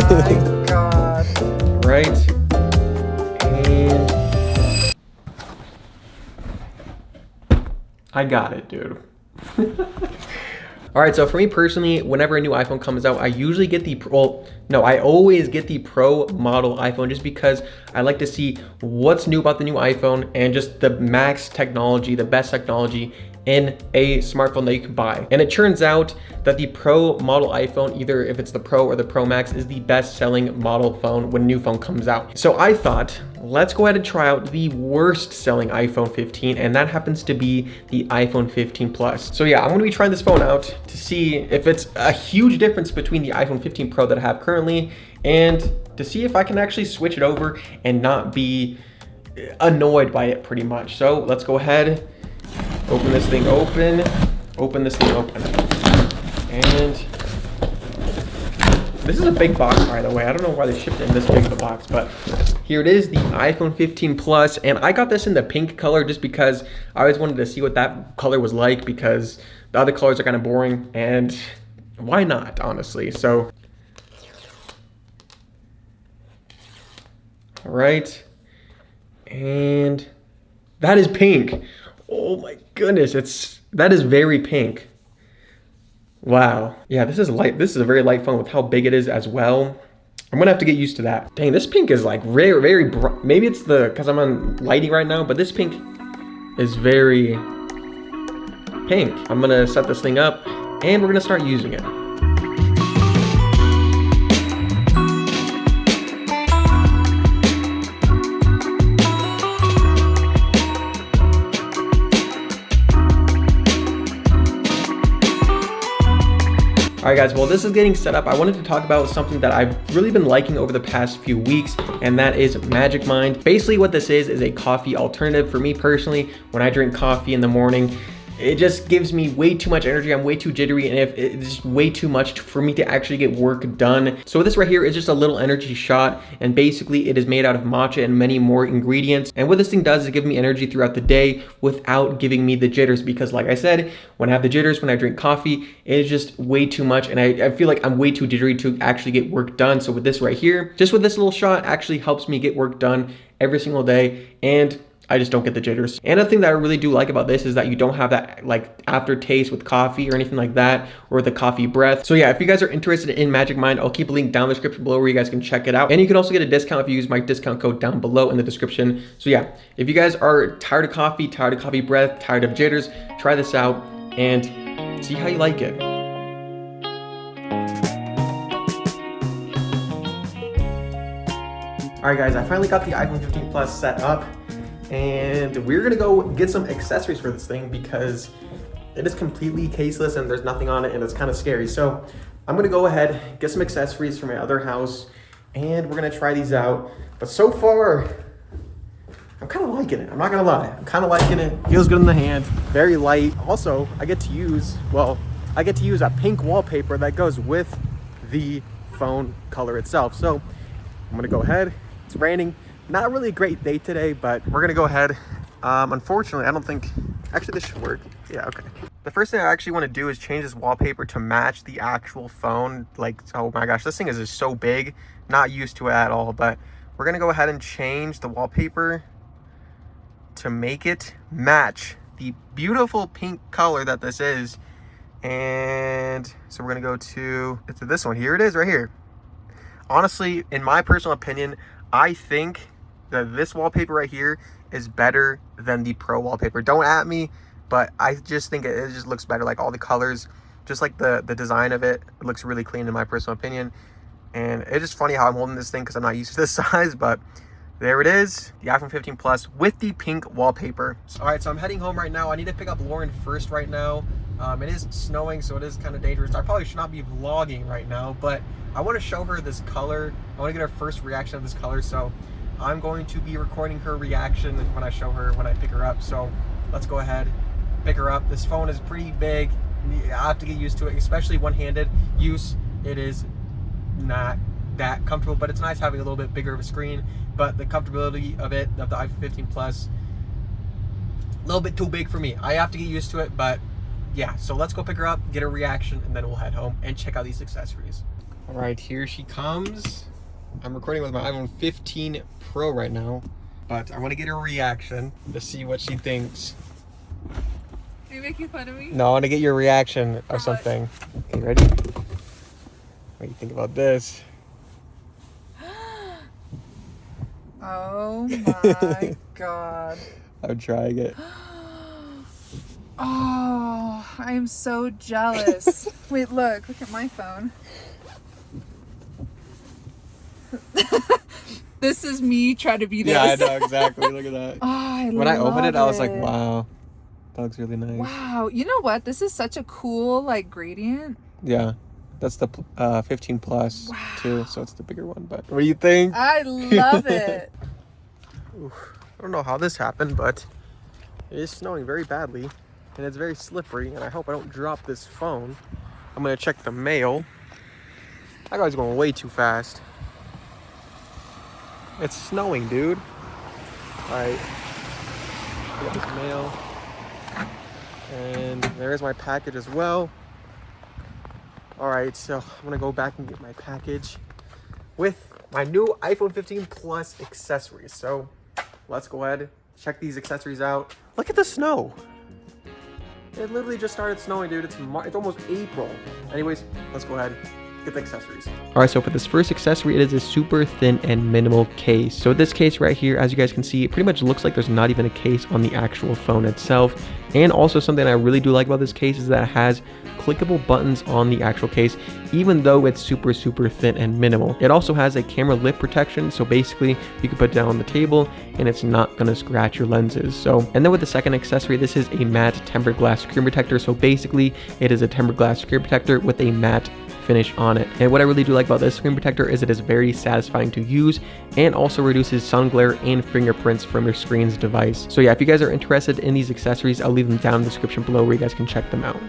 my god. Right. And I got it, dude. All right, so for me personally, whenever a new iPhone comes out, I usually get the, I always get the Pro model iPhone just because I like to see what's new about the new iPhone and just the max technology, the best technology in a smartphone that you can buy. And it turns out that the Pro model iPhone, either if it's the Pro or the Pro Max, is the best selling model phone when a new phone comes out. So I thought, let's go ahead and try out the worst selling iPhone 15, and that happens to be the iPhone 15 Plus. So yeah, I'm gonna be trying this phone out to see if it's a huge difference between the iPhone 15 Pro that I have currently, and to see if I can actually switch it over and not be annoyed by it pretty much. So let's go ahead, open this thing open, and this is a big box, by the way. I don't know why they shipped it in this big of a box, but here it is, the iPhone 15 Plus, and I got this in the pink color just because I always wanted to see what that color was like, because the other colors are kind of boring, and why not, honestly? So, all right, and that is pink. Oh my goodness, that is very pink. Wow. Yeah, this is light. This is a very light phone with how big it is as well. I'm gonna have to get used to that. Dang, this pink is like very, very bright. Maybe it's because I'm on lighting right now, but this pink is very pink. I'm gonna set this thing up and we're gonna start using it. All right guys, while this is getting set up, I wanted to talk about something that I've really been liking over the past few weeks, and that is Magic Mind. Basically what this is a coffee alternative. For me personally, when I drink coffee in the morning, it just gives me way too much energy. I'm way too jittery, and if it's just way too much for me to actually get work done. So this right here is just a little energy shot, and basically it is made out of matcha and many more ingredients. And what this thing does is give me energy throughout the day without giving me the jitters, because like I said, when I have the jitters, when I drink coffee, it is just way too much, and I feel like I'm way too jittery to actually get work done. So with this right here, just with this little shot, actually helps me get work done every single day, and I just don't get the jitters. And the thing that I really do like about this is that you don't have that like aftertaste with coffee or anything like that, or the coffee breath. So yeah, if you guys are interested in Magic Mind, I'll keep a link down in the description below where you guys can check it out. And you can also get a discount if you use my discount code down below in the description. So yeah, if you guys are tired of coffee breath, tired of jitters, try this out and see how you like it. All right guys, I finally got the iPhone 15 Plus set up, and we're gonna go get some accessories for this thing because it is completely caseless and there's nothing on it, and it's kind of scary. So I'm gonna go ahead, get some accessories from my other house, and we're gonna try these out. But so far, I'm kind of liking it. I'm not gonna lie. I'm kind of liking it. Feels good in the hand, very light. Also, I get to use a pink wallpaper that goes with the phone color itself. So I'm gonna go ahead. It's raining. Not really a great day today, but we're gonna go ahead. Unfortunately, I don't think, actually this should work. Yeah, okay. The first thing I actually wanna do is change this wallpaper to match the actual phone. Like, oh my gosh, this thing is just so big. Not used to it at all, but we're gonna go ahead and change the wallpaper to make it match the beautiful pink color that this is. And so we're gonna go to this one. Here it is right here. Honestly, in my personal opinion, I think that this wallpaper right here is better than the Pro wallpaper. Don't at me, but I just think it just looks better. Like all the colors, just like the design of it looks really clean in my personal opinion. And it's just funny how I'm holding this thing because I'm not used to this size, but there it is, the iPhone 15 Plus with the pink wallpaper. All right, so I'm heading home right now. I need to pick up Lauren first right now. It is snowing, so it is kind of dangerous. I probably should not be vlogging right now, but I want to show her this color. I want to get her first reaction of this color, so I'm going to be recording her reaction when I show her, when I pick her up. So let's go ahead, pick her up. This phone is pretty big. I have to get used to it, especially one-handed use. It is not that comfortable, but it's nice having a little bit bigger of a screen. But the comfortability of it, of the iPhone 15 Plus, a little bit too big for me. I have to get used to it, but yeah, so let's go pick her up, get her reaction, and then we'll head home and check out these accessories. All right, here she comes. I'm recording with my iPhone 15 Pro right now, but I want to get her reaction to see what she thinks. Are you making fun of me? No, I want to get your reaction or something. Okay, ready? What do you think about this? Oh my god. I'm trying it. Oh, I am so jealous. Wait, look at my phone. This is me trying to be this. Yeah, I know, exactly. Look at that. Oh, When I opened it, I was like, wow, that looks really nice. Wow, you know what? This is such a cool like gradient. Yeah, that's the 15 plus too, so it's the bigger one. But what do you think? I love it. I don't know how this happened, but it is snowing very badly, and it's very slippery, and I hope I don't drop this phone. I'm gonna check the mail. That guy's going way too fast. It's snowing, dude. All right, get this mail, and there's my package as well. All right, so I'm gonna go back and get my package with my new iPhone 15 Plus accessories. So let's go ahead, check these accessories out. Look at the snow. It literally just started snowing, dude. It's almost April. Anyways, let's go ahead, get the accessories. All right, so for this first accessory, it is a super thin and minimal case. So this case right here, as you guys can see, it pretty much looks like there's not even a case on the actual phone itself. And also something I really do like about this case is that it has clickable buttons on the actual case, even though it's super thin and minimal. It also has a camera lip protection, so basically you can put it down on the table and it's not gonna scratch your lenses. So, and then with the second accessory, this is a matte tempered glass screen protector. So basically it is a tempered glass screen protector with a matte finish on it. And what I really do like about this screen protector is it is very satisfying to use and also reduces sun glare and fingerprints from your screen's device. So yeah, if you guys are interested in these accessories, I'll leave them down in the description below where you guys can check them out.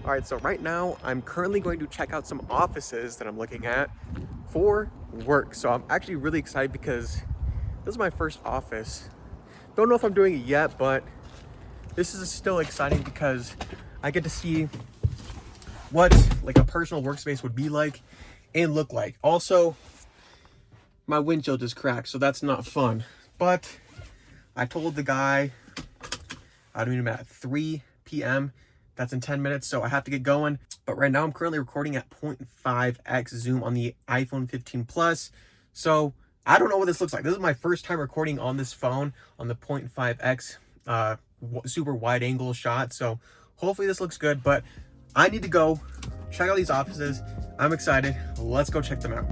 All right, so right now I'm currently going to check out some offices that I'm looking at for work. So I'm actually really excited because this is my first office. Don't know if I'm doing it yet, but this is still exciting because I get to see what like a personal workspace would be like and look like. Also, my windshield just cracked, so that's not fun. But I told the guy, I don't even know, at 3 p.m. That's in 10 minutes, so I have to get going. But right now I'm currently recording at 0.5x zoom on the iPhone 15 Plus. So I don't know what this looks like. This is my first time recording on this phone on the 0.5x super wide angle shot. So hopefully this looks good, but I need to go check out these offices. I'm excited. Let's go check them out.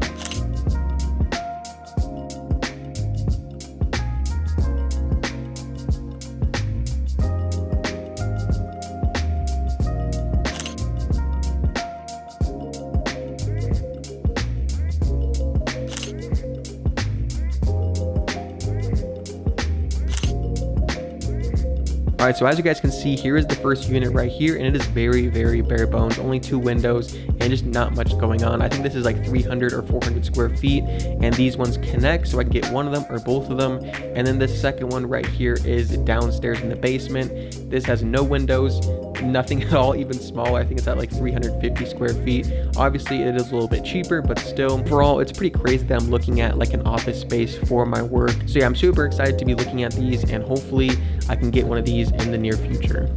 All right, so as you guys can see, here is the first unit right here, and it is very bare bones, only 2 windows and just not much going on. I think this is like 300 or 400 square feet, and these ones connect, so I can get one of them or both of them. And then this second one right here is downstairs in the basement. This has no windows, nothing at all, even smaller. I think it's at like 350 square feet. Obviously it is a little bit cheaper, but still overall it's pretty crazy that I'm looking at like an office space for my work. So yeah, I'm super excited to be looking at these, and hopefully I can get one of these in the near future.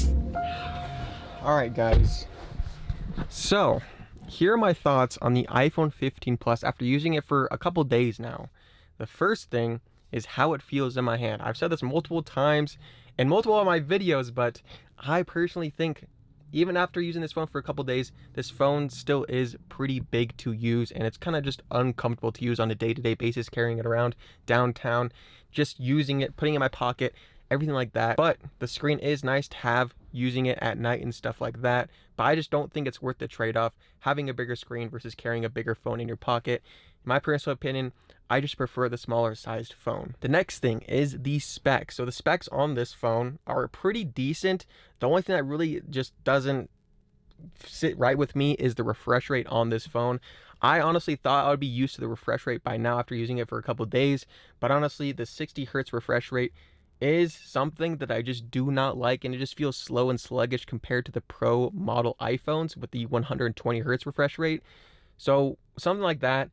All right guys, so here are my thoughts on the iPhone 15 Plus after using it for a couple days now. The first thing is how it feels in my hand. I've said this multiple times in multiple of my videos, but I personally think even after using this phone for a couple days, this phone still is pretty big to use, and it's kind of just uncomfortable to use on a day-to-day basis, carrying it around downtown, just using it, putting it in my pocket, everything like that. But the screen is nice to have using it at night and stuff like that, but I just don't think it's worth the trade-off having a bigger screen versus carrying a bigger phone in your pocket. In my personal opinion, I just prefer the smaller sized phone. The next thing is the specs. So the specs on this phone are pretty decent. The only thing that really just doesn't sit right with me is the refresh rate on this phone. I honestly thought I would be used to the refresh rate by now after using it for a couple days, but honestly the 60 hertz refresh rate is something that I just do not like, and it just feels slow and sluggish compared to the Pro model iPhones with the 120 hertz refresh rate. So something like that.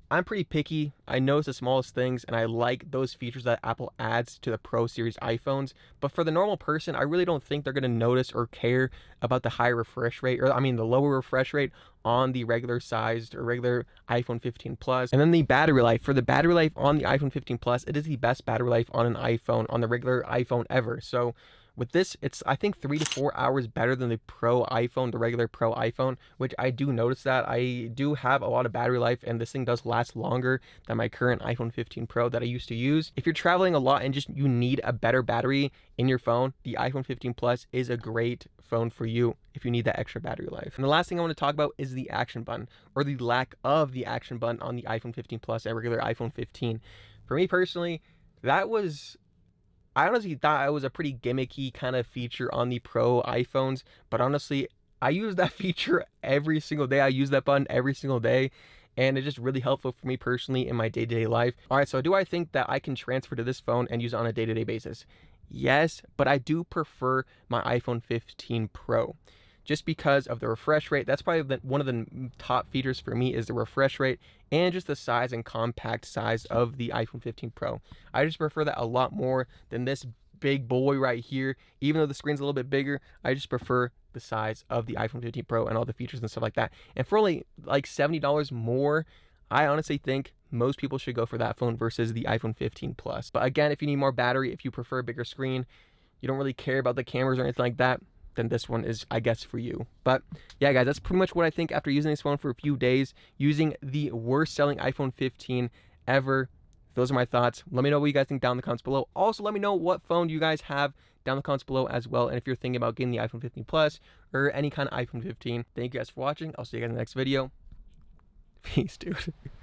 I'm pretty picky. I notice the smallest things, and I like those features that Apple adds to the Pro series iPhones. But for the normal person, I really don't think they're going to notice or care about the high refresh rate, or I mean the lower refresh rate on the regular sized or regular iPhone 15 Plus. And then the battery life. For the battery life on the iPhone 15 Plus, it is the best battery life on an iPhone, on the regular iPhone ever. So with this, it's I think 3 to 4 hours better than the Pro iPhone, the regular Pro iPhone, which I do notice that. I do have a lot of battery life, and this thing does last longer than my current iPhone 15 Pro that I used to use. If you're traveling a lot and just you need a better battery in your phone, the iPhone 15 Plus is a great phone for you if you need that extra battery life. And the last thing I want to talk about is the action button, or the lack of the action button on the iPhone 15 Plus and regular iPhone 15. For me personally, I honestly thought it was a pretty gimmicky kind of feature on the Pro iPhones, but honestly, I use that feature every single day. I use that button every single day, and it's just really helpful for me personally in my day-to-day life. All right, so do I think that I can transfer to this phone and use it on a day-to-day basis? Yes, but I do prefer my iPhone 15 Pro. Just because of the refresh rate. That's probably one of the top features for me, is the refresh rate and just the size and compact size of the iPhone 15 Pro. I just prefer that a lot more than this big boy right here. Even though the screen's a little bit bigger, I just prefer the size of the iPhone 15 Pro and all the features and stuff like that. And for only like $70 more, I honestly think most people should go for that phone versus the iPhone 15 Plus. But again, if you need more battery, if you prefer a bigger screen, you don't really care about the cameras or anything like that, then this one is, I guess, for you. But yeah, guys, that's pretty much what I think after using this phone for a few days, using the worst selling iPhone 15 ever. Those are my thoughts. Let me know what you guys think down in the comments below. Also, let me know what phone you guys have down in the comments below as well. And if you're thinking about getting the iPhone 15 Plus or any kind of iPhone 15. Thank you guys for watching. I'll see you guys in the next video. Peace, dude.